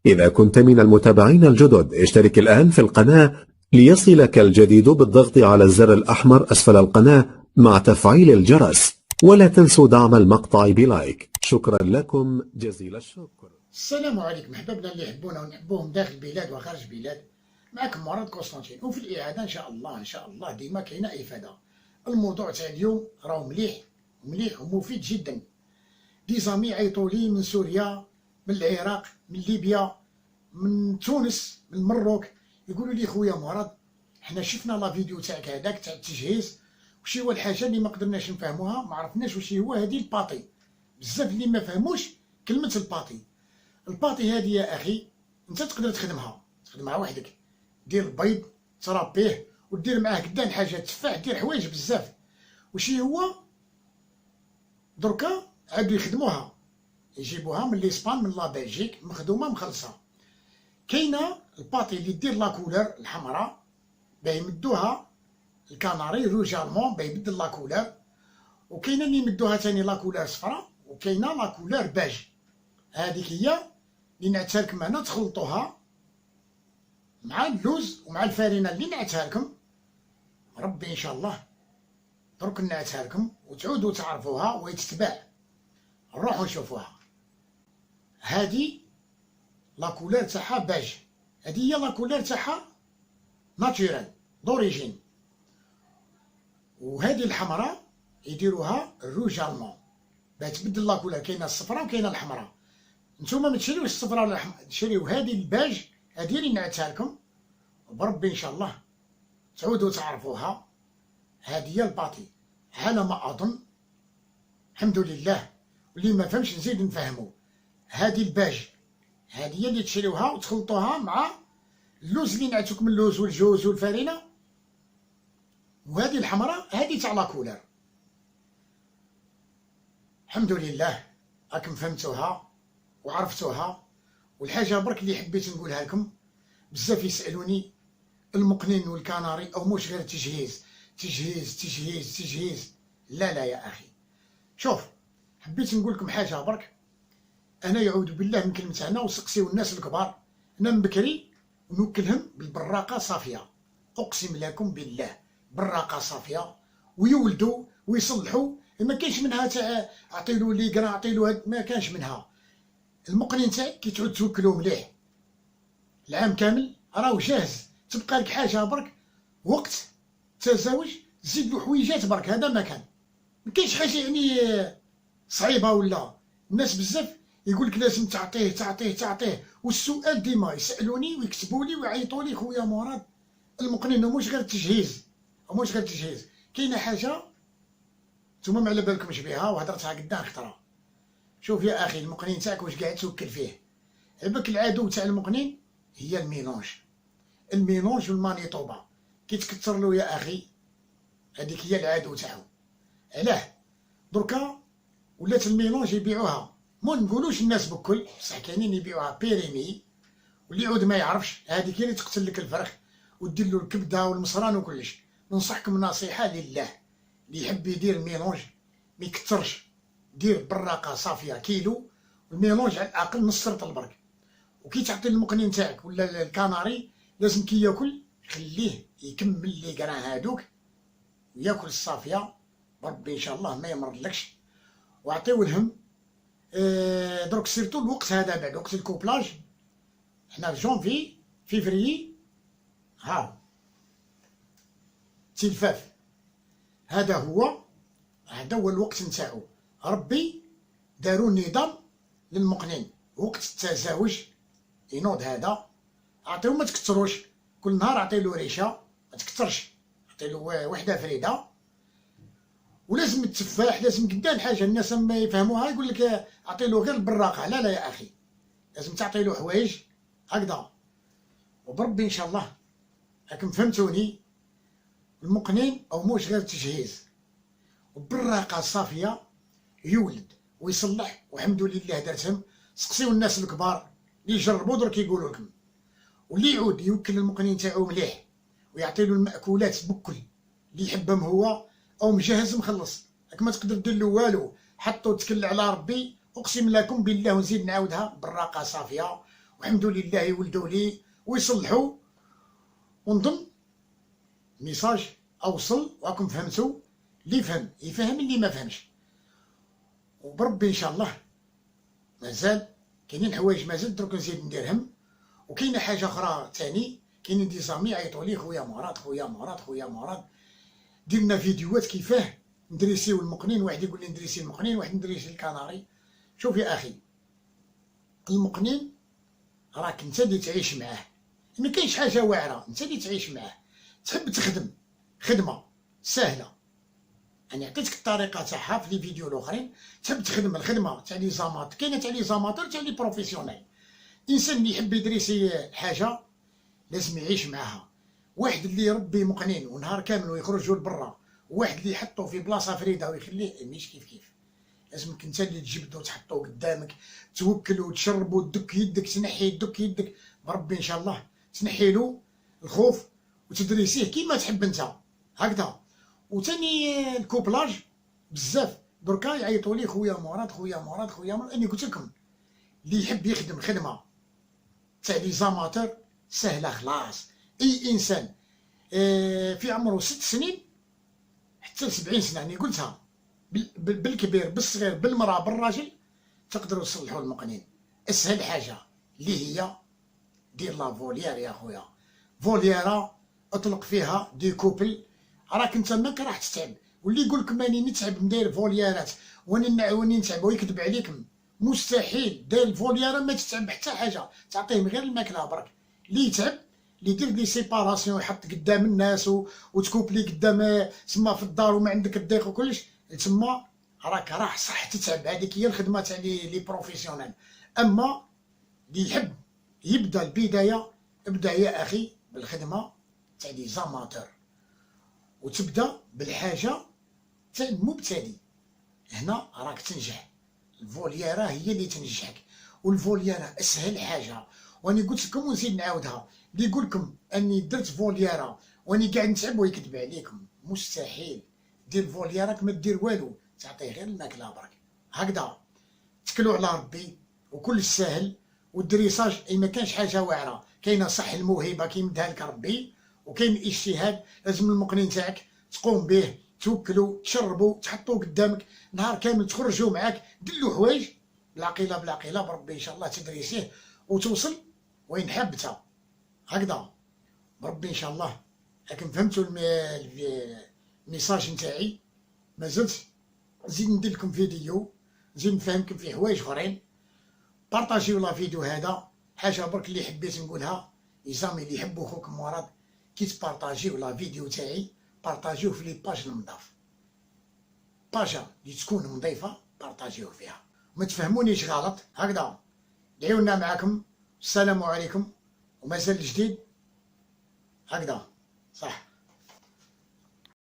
إذا كنت من المتابعين الجدد اشترك الآن في القناة ليصلك الجديد بالضغط على الزر الأحمر أسفل القناة مع تفعيل الجرس، ولا تنسوا دعم المقطع بلايك. شكرا لكم جزيل الشكر. السلام عليكم احبابنا اللي يحبونا ونحبوهم داخل البلاد وخارج البلاد. معكم مراد قسطنطين، وفي الإعادة إن شاء الله ديما كاينة إفادة. الموضوع تاع اليوم راه مليح ومفيد جدا. دي زامي عيطوا لي من سوريا، من العراق، من ليبيا، من تونس، من المروك، يقولوا لي خويا مراد حنا شفنا لا فيديو تاعك هذاك تاع التجهيز، وشي هو الحاجه اللي ما قدرناش نفهموها، ما عرفناش واش هو هذه الباطي. بزاف اللي ما فهموش كلمه الباطي هذه يا اخي انت تقدر تخدمها وحدك، دير البيض تربيه ودير معاه قدام حاجه تفاح، دير حوايج بزاف. وشي هو دركا عادو يخدموها، يجيبوها من ليسبان من لا بلجيك مخدومه مخلصه. كاينه الباطي اللي دير لا كولور الحمراء باه يمدوها الكناري روج المون باه يبدل لا كولور، وكاينه اللي يمدوها ثاني لا كولور صفراء، وكاينه لا كولور باج. هذيك هي اللي نعتها لكم انا، تخلطوها مع اللوز ومع الفارينه اللي نعتها لكم. ربي ان شاء الله درك نعتها لكم وتعودوا تعرفوها ويتتباع. نروحوا نشوفوها. هذه لا كولور تاعها باج، هذه هي لا كولور تاعها ناتورال دوريجين. وهذه الحمراء يديروها الروج المون باه تبدل لا كولور. كاينه الصفراء وكاينه الحمراء. نتوما ما تشريوش الصفراء ولا الحمراء، تشريو هذه الباج، هذه اللي نعتها لكم. وبربي ان شاء الله تعودوا تعرفوها. هذه هي الباطي على ما اظن، الحمد لله. واللي ما فهمش نزيد نفهمو. هذه الباج هذه هي اللي تشريوها وتخلطوها مع اللوز اللي نعتوكم، اللوز والجوز والفارينه. وهذه الحمراء هذه تاع لا كولور. الحمد لله راكم فهمتوها وعرفتوها. والحاجه برك اللي حبيت نقولها لكم، بزاف يسالوني المقنين والكناري او مش غير تجهيز تجهيز تجهيز تجهيز. لا يا اخي، شوف حبيت نقول لكم حاجه برك. انا يعوذ بالله من كلمه انا، وسقسيو الناس الكبار. انا من بكري نوكلهم بالبراقه صافيه، اقسم لكم بالله براقه صافيه، ويولدوا ويصلحوا. ما كانش منها تاع اعطيلو لي كرا اعطيلو، ما كانش منها. المقنين تاعك كي تعود توكلو مليح العام كامل راهو جاهز. تبقى لك حاجه برك وقت تزاوج تزيد له حويجات برك. هذا ما كان، ما كاينش حاجه يعني صعيبه. ولا الناس بزاف يقول لك لازم تعطيه. والسؤال ديما يسالوني ويكتبوا لي ويعيطوا لي، خويا مراد المقنين مش غير التجهيز، كاينه حاجه نتوما ما على بالكمش بها وهضرتها قدام خطره. شوف يا اخي، المقنين تاعك واش قاعد توكل فيه؟ عباك العدو تاع المقنين هي الميلونج والمانيطوبه. كي تكثر له يا اخي هذيك هي العدو تاعو. علاه دركا ولات الميلونج يبيعوها، ما نقولوش الناس بكل، بصح كاينين يبيعوها بيريمي. واللي يعود ما يعرفش هذيك هي اللي تقتل لك الفرخ ودير له الكبده والمصران وكلش. ننصحكم نصيحه لله، اللي يحب يدير الميلونج ما يكثرش، دير براقه صافيه كيلو، والميلونج على الاقل نص سرط البرك. وكي تعطي المقنين تاعك ولا الكناري لازم كي ياكل خليه يكمل لي كران هادوك وياكل الصافيه. بربي ان شاء الله ما يمرضلكش. واعطيو لهم دروك سيرتو الوقت هذا بعد وقت الكوبلاج. حنا في جونفي فيفري، ها تلفاف، هذا هو الوقت نتاعو. ربي داروا نظام للمقنين، وقت التزاوج ينوض هذا. اعطيو ما تكثروش، كل نهار اعطيلو ريشه، ما تكثرش، اعطيلو وحده فريده. ولازم التفاح، لازم قدام حاجه الناس ما يفهموها يقول لك اعطيلو غير البراقه. لا يا اخي، لازم تعطيلو حوايج هكذا. وبربي ان شاء الله راكم فهمتوني. المقنين او موش غير تجهيز، وبالراقه صافيه يولد ويصلح. والحمد لله درتهم. سقسيو الناس الكبار اللي يجربوا درك يقولوا لكم. واللي يعود يوكل المقنين تاعو مليح ويعطيلو المأكولات بكل اللي يحبهم هو، او مجهز مخلص. راك ما تقدر دير له والو، حطو تكل على ربي. اقسم لكم بالله ونزيد نعاودها، براقه صافيه والحمد لله يولدوا لي ويصلحوا. ونظن ميساج اوصل وراكم فهمتوا. اللي فهم يفهم، اللي ما فهمش وبربي ان شاء الله. مازال كاينين حوايج مازال دروك نزيد نديرهم. وكاينه حاجه اخرى ثاني، كاينين دي زامي عيطوا لي خويا مراد خويا مراد خويا مراد درنا فيديوهات كيفاه ندريسيو المقنين. واحد يقول لي ندريسي المقنين، واحد ندريسي الكناري. شوف يا اخي، المقنين راك انت اللي تعيش معاه، ما كاينش حاجه واعره، انت اللي تعيش معاه. تحب تخدم خدمه سهله، انا عطيتك الطريقه تاعها في لي فيديو الاخرين. تحب تخدم الخدمه تاع لي زامات، كاينه تاع لي زاماتور تاع لي بروفيسيونيل. الانسان اللي يحب يدريسي حاجه لازم يعيش معاها. واحد اللي يربي مقنين ونهار كامل ويخرجوا لبرا، وواحد اللي يحطو في بلاصه فريده ويخليه مش كيف كيف. لازمك انت اللي تجبدو وتحطو قدامك، توكل وتشرب وتدك يدك، تنحي دك يدك بربي ان شاء الله تنحيلو الخوف وتدريسيه كيما تحب انت هكذا. وثاني الكوبلاج بزاف دركا يعيطوا لي خويا مراد خويا مراد خويا مراد. اني قلت لكم اللي يحب يخدم خدمه تاع لي زاماتور سهله خلاص. اي انسان في عمره 6 سنين حتى ل 70 سنه، يعني قلتها بالكبير بالصغير بالمراه بالراجل تقدروا تصلحوا المقنين. اسهل حاجه اللي هي دير لا فوليير يا خويا، فولييره اطلق فيها دي كوبل. راك انت ماك راح تتعب. واللي يقول لكم راني نتعب ندير فولييرات واني نتعب ويكذب عليكم، مستحيل. دير الفولييره ما تتعب حتى حاجه، تعطيهم غير الماكله برك. اللي يتعب اللي يدير لي سيباراسيون، يحط قدام الناس وتكوبلي قدام تما في الدار وما عندك الضيق وكلش، تما راك راح صح تتعب. هذيك هي الخدمه تاع لي بروفيسيونيل. اما اللي يحب يبدا البدايه، ابدا يا اخي بالخدمه تاع لي زاماتور، وتبدا بالحاجه تاع المبتدئ. هنا راك تنجح. الفولييره هي اللي تنجحك، والفولييره اسهل حاجه. واني قلت لكم ونزيد نعاودها، اللي يقول لكم اني درت فولييره واني قاعد نتعب ويكذب عليكم، مستحيل. دير فولييرك ما دير والو، تعطيه غير الماكله برك هكذا. تكلوا على ربي وكل ساهل. والدريساج اي ما كانش حاجه واعره، كاينه صح الموهبه كيمدها لك ربي، وكاين الاجتهاد. لازم المقنين تاعك تقوم به، توكلوا تشربوا تحطوه قدامك نهار كامل، تخرجوا معاك دلوا حوايج بالعقيله بالعقيله بربي ان شاء الله تدريسيه وتوصل وين حابتها هكذا بربي ان شاء الله. لكن فهمتوا الميساج نتاعي؟ مازلت نزيد ندير لكم فيديو، نزيد نفهمكم في حوايج اخرين. بارطاجيو لا فيديو هذا. حاجه برك اللي حبيت نقولها، لي اللي يحبوا خوكم مراد، كي تبارطاجيو لا فيديو تاعي بارطاجيوه في لي باج المضاف، باجا اللي تكون نظيفه بارطاجيوه فيها. ما تفهمونيش غلط هكذا. دعيونا معكم. السلام عليكم. ومازال جديد هكذا صح.